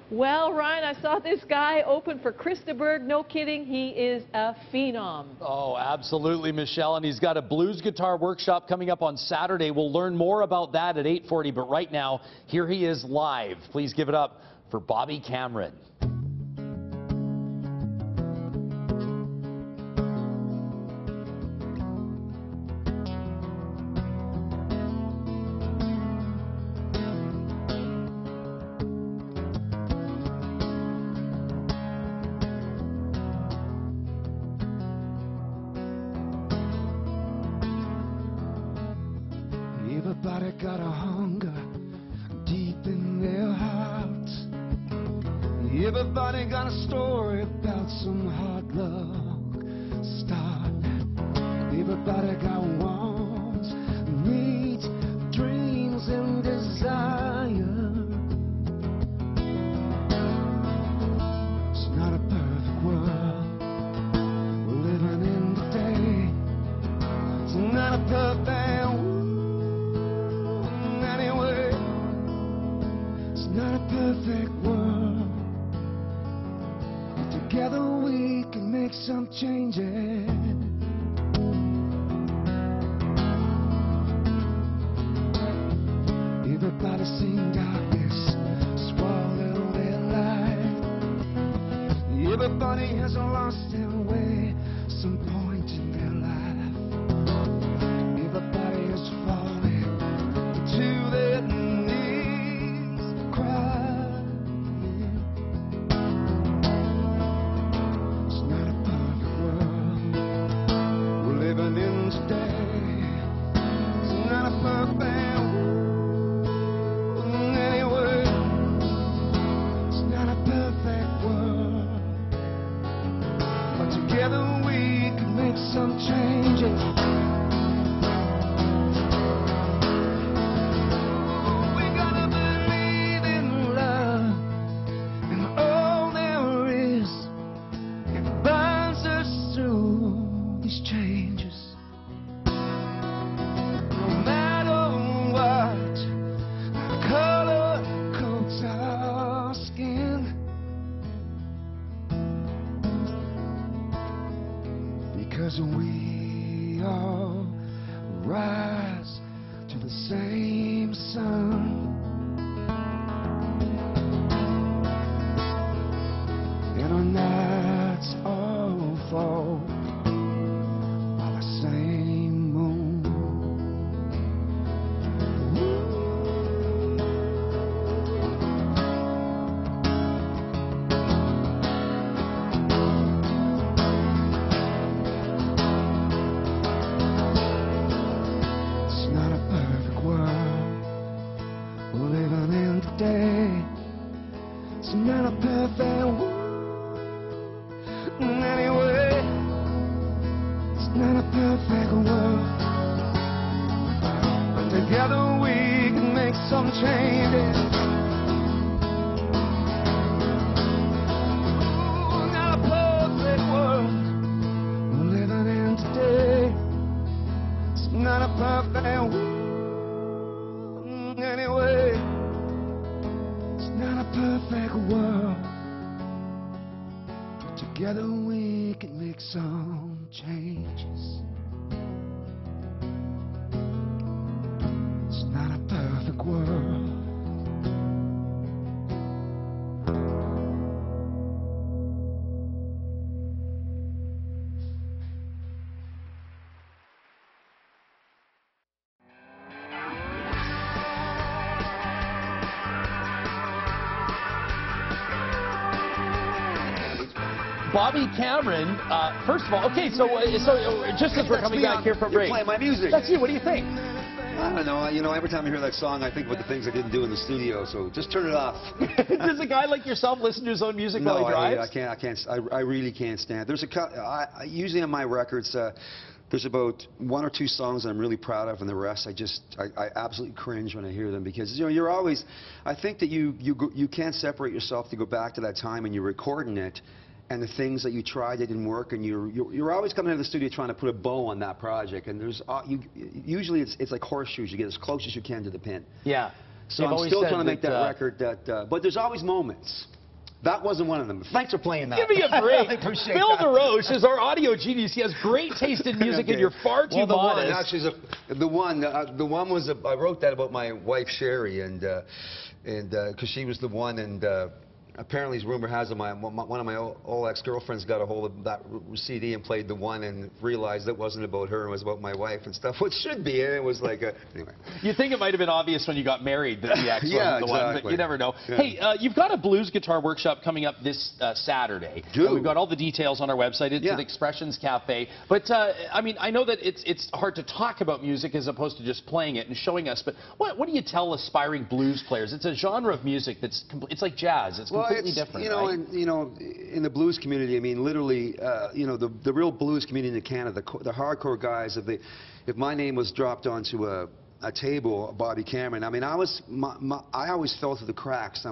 Well, Ryan, I saw this guy open for Christaberg. No kidding, he is a phenom. Oh, absolutely, Michelle. And he's got a blues guitar workshop coming up on Saturday. We'll learn more about that at 8:40. But right now, here he is live. Please give it up for Bobby Cameron. Everybody got a hunger deep in their hearts. Everybody got a story about some hard luck start. Everybody got wants, needs, dreams, and desire. It's not a perfect world we're living in today. It's not a perfect not a perfect world, but together we can make some changes. Everybody seen darkness swallow their life. Everybody has lost their way some point in their life. Everybody is falling to their knees, crying. It's not a perfect world we're living in today. It's not a perfect world anyway. It's not a perfect world, but together we can make some changes. Because we all rise to the same sun, and our nights all fall by the same moon. It's not a perfect world anyway. It's not a perfect world, but together we can make some changes. Ooh, not a perfect world we're living in today. It's not a perfect world anyway. Not a perfect world, but together we can make some changes. It's not a perfect world. Bobby Cameron, first of all, okay, so just as we're coming back here from break. Play my music. That's you. What do you think? I don't know. You know, every time I hear that song, I think about the things I didn't do in the studio. So just turn it off. Does a guy like yourself listen to his own music while he drives? I can't. I really can't stand. There's usually on my records. There's about 1 or 2 songs that I'm really proud of, and the rest I absolutely cringe when I hear them, because you're always. I think that you can't separate yourself to go back to that time and you're recording it. And the things that you tried that didn't work, and you're always coming into the studio trying to put a bow on that project. And there's usually it's like horseshoes. You get as close as you can to the pin. Yeah. So I'm still trying to make that record. But there's always moments. That wasn't one of them. Thanks for playing that. Give me a break. Appreciate Bill that. DeRoche is our audio genius. He has great taste in music, Okay. and you're far too modest. Actually, the one was I wrote that about my wife Sherry, and because she was the one, and apparently, rumor has it, one of my old ex-girlfriends got a hold of that CD and played the one and realized it wasn't about her, it was about my wife and stuff, which should be. And it was like anyway. You think it might have been obvious when you got married that the ex Yeah, wasn't the one, but exactly. you never know. Yeah. Hey, you've got a blues guitar workshop coming up this Saturday. Do. We've got all the details on our website. It's at Expressions Cafe. But I mean, I know that it's hard to talk about music as opposed to just playing it and showing us. But what do you tell aspiring blues players? It's a genre of music that's it's like jazz. It's completely different. You know, right? and, you know, in the blues community, I mean, literally, you know, the real blues community in Canada, the hardcore guys, if my name was dropped onto a table, Bobby Cameron, I mean, I always fell through the cracks.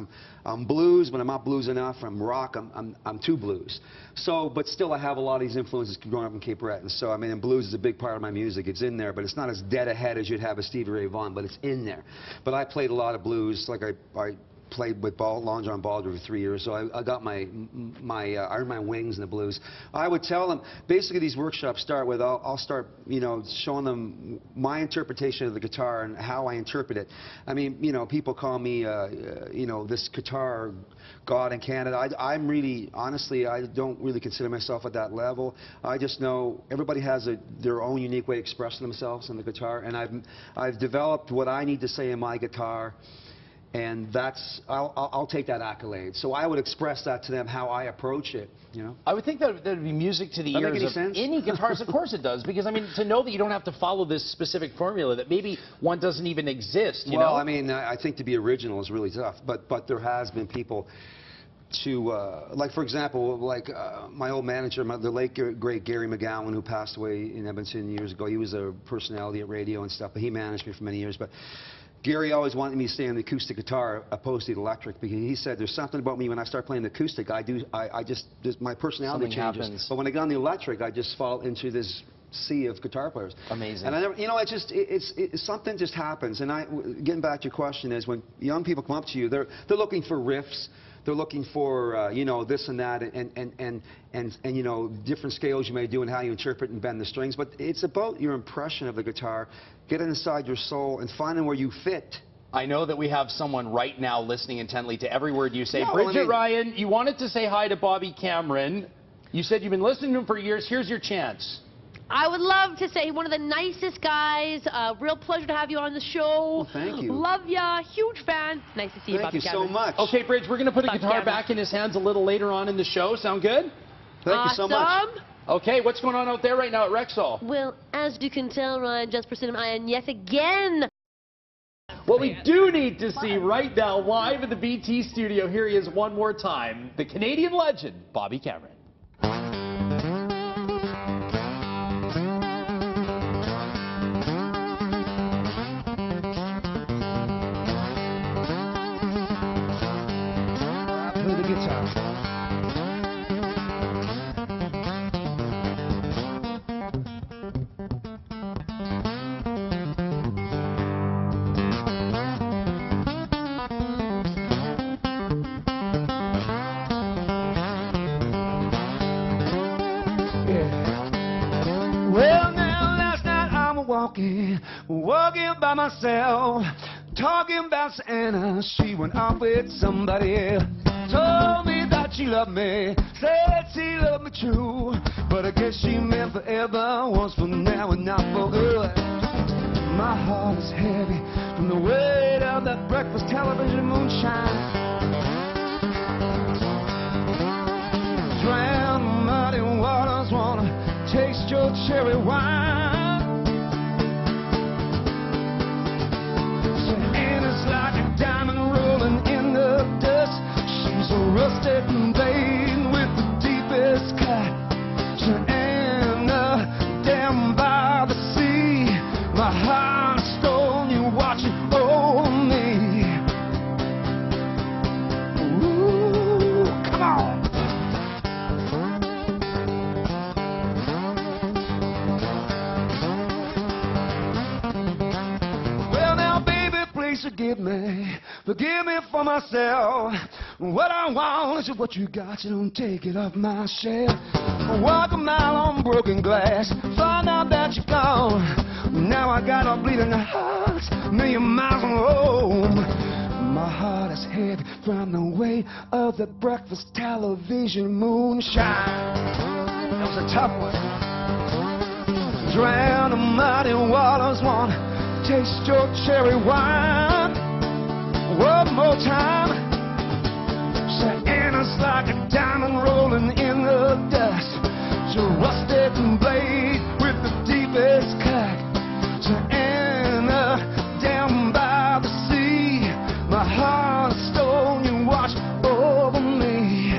I'm blues, but I'm not blues enough. I'm rock, I'm too blues. So, but still, I have a lot of these influences growing up in Cape Breton. So, I mean, and blues is a big part of my music. It's in there, but it's not as dead ahead as you'd have with Stevie Ray Vaughan, but it's in there. But I played a lot of blues, like I played with Long John Baldry for 3 years, so I got I earned my wings in the blues. I would tell them, basically these workshops start with, I'll start, you know, showing them my interpretation of the guitar and how I interpret it. I mean, you know, people call me, you know, this guitar god in Canada. I'm really, honestly, I don't really consider myself at that level. I just know everybody has their own unique way of expressing themselves on the guitar, and I've developed what I need to say in my guitar. And that's, I'll take that accolade. So I would express that to them, how I approach it, you know? I would think that would be music to the Does that make ears any of sense? any guitarist. Of course it does, because I mean, to know that you don't have to follow this specific formula, that maybe one doesn't even exist, you know? Well, I mean, I think to be original is really tough, but there has been people to, like, for example, like my old manager, the late great Gary McGowan, who passed away in Edmonton years ago. He was a personality at radio and stuff, but he managed me for many years. But Gary always wanted me to stay on the acoustic guitar opposed to the electric, because he said there's something about me when I start playing the acoustic, my personality Something changes. happens. But when I got on the electric, I just fall into this sea of guitar players. Amazing. And I never, you know, it's something just happens. And getting back to your question is, when young people come up to you, they're looking for riffs. They're looking for, you know, this and that, and you know, different scales you may do and how you interpret and bend the strings. But it's about your impression of the guitar, getting inside your soul and finding where you fit. I know that we have someone right now listening intently to every word you say. No, Bridget I mean, Ryan, you wanted to say hi to Bobby Cameron. You said you've been listening to him for years. Here's your chance. I would love to say one of the nicest guys. Real pleasure to have you on the show. Well, thank you. Love ya. Huge fan. Nice to see you, Thank Bobby you so Cameron. much. Okay, Bridge, we're going to put a Bobby guitar Cameron. back in his hands a little later on in the show. Sound good? Thank you so much. Awesome. Okay, what's going on out there right now at Rexall? Well, as you can tell, Ryan, just for cinema, and yet again. What we do need to see right now, live in the BT studio, here he is one more time, the Canadian legend, Bobby Cameron. Play the guitar. Well, now last night I'm walking by myself, talking about Sueanna. She went off with somebody else. Told me that she loved me, said she loved me true, but I guess she meant forever, once from now and not for good. My heart is heavy from the weight of that breakfast television moonshine. Drown muddy waters, wanna taste your cherry wine. Sueanna's like a diamond rolling in the dust. She's a rusted blade with the deepest cut. Sueanna, down by the sea, my heart is stone, you watch it over me. Ooh, come on. Well, now, baby, please forgive me Forgive me for myself. What I want is what you got. You don't take it off my shelf. Walk a mile on broken glass. Find out that you're gone. Now I got a bleeding heart. Million miles from home. My heart is heavy from the weight of the breakfast television moonshine. That was a tough one. Drown the mighty waters, wanna taste your cherry wine. One more time. Sueanna's like a diamond rolling in the dust. She's a rusted blade with the deepest cut. Sueanna, down by the sea, my heart of stone, you wash over me.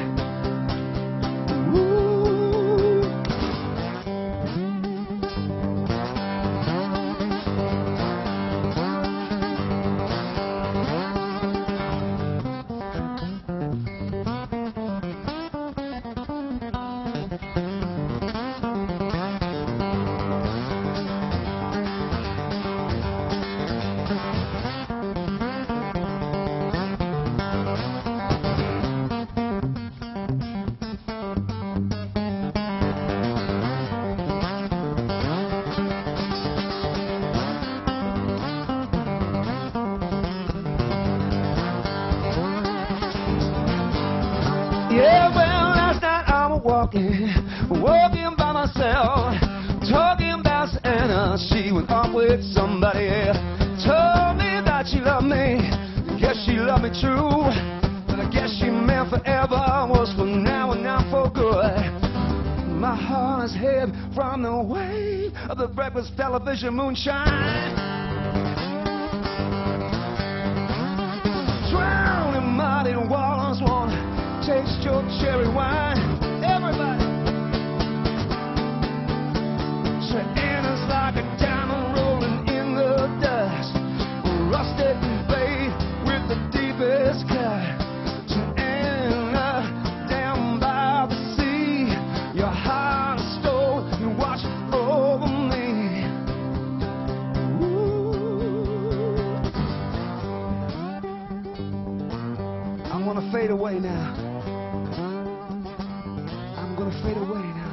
Yeah, well, last night I was walking by myself, talking about Sueanna. She went off with somebody else. Told me that she loved me, guess she loved me true. But I guess she meant forever was for now and not for good. My heart is heavy from the weight of the breakfast television moonshine. Drowning mighty waters, wanna taste your cherry wine. Everybody. Sueanna's like a diamond rolling in the dust. Rusted blade with the deepest cut. Sueanna, down by the sea, your heart of stone, you wash over me. Ooh. I'm gonna fade away now. I'm gonna fade away now.